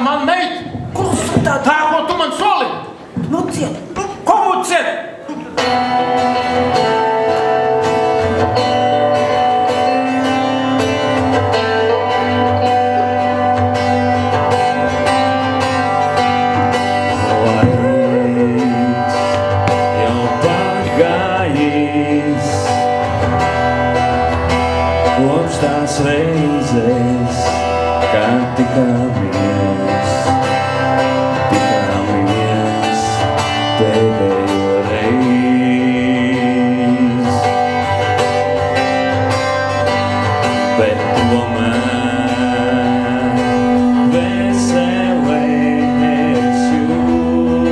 mana meita. Klusu tā. Tā, ko tu man soli? Muciet. Ko muciet? Kopš tās reizes, kad tikāmies pēdējo reizi. Bet tomēr veselēs jūt.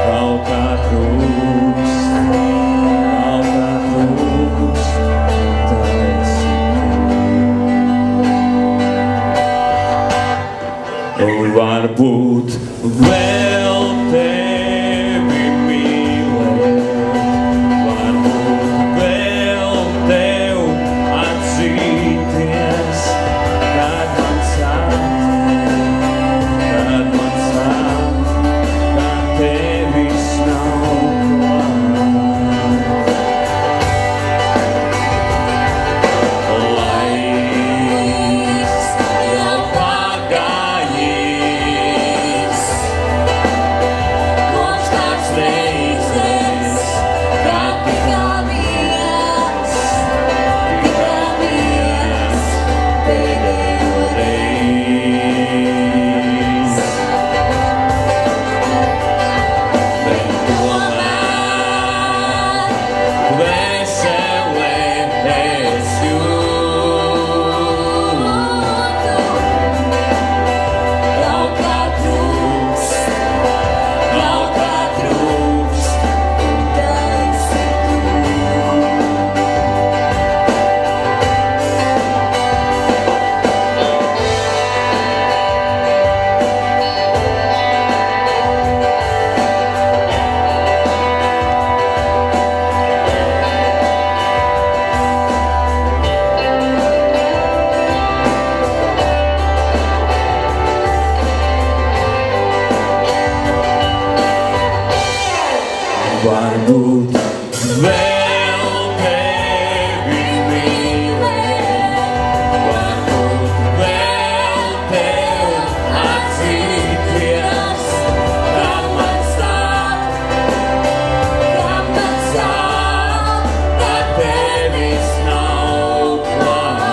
Kaut kā trūkst, varbūt vēl tevi mīlēt, varbūt vēl tev atzīties, kad man sāp, kad tevis nav varbūt vēl tevi mīlēt, varbūt vēl tev atzīties, kad man sāp, kad tevis nav klāt.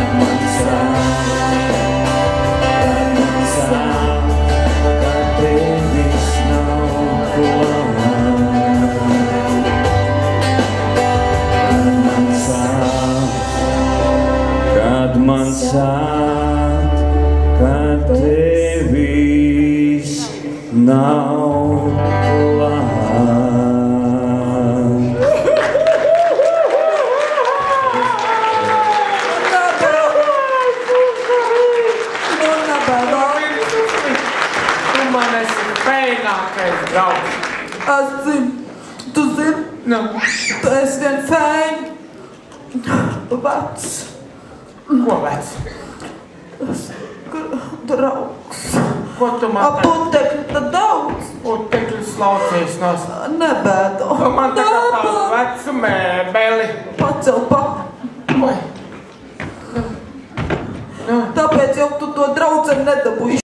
Varbūt vēl tevi mīlēt, man sāp, kad tevis nav klāt. Tu man esi feinākais draugs. Es zinu. Tu zini? Nu. Tu esi vien feini. Vecs. Ko vec? Draugs. Ko tu man te? Putekļi tad daudz. Putekļi slaucīs nos. Nebēdo. Tu man tā kā tādu vecu mēbeli. Pacel pa. Vai? Tāpēc jau tu to draudzeni nedabūji.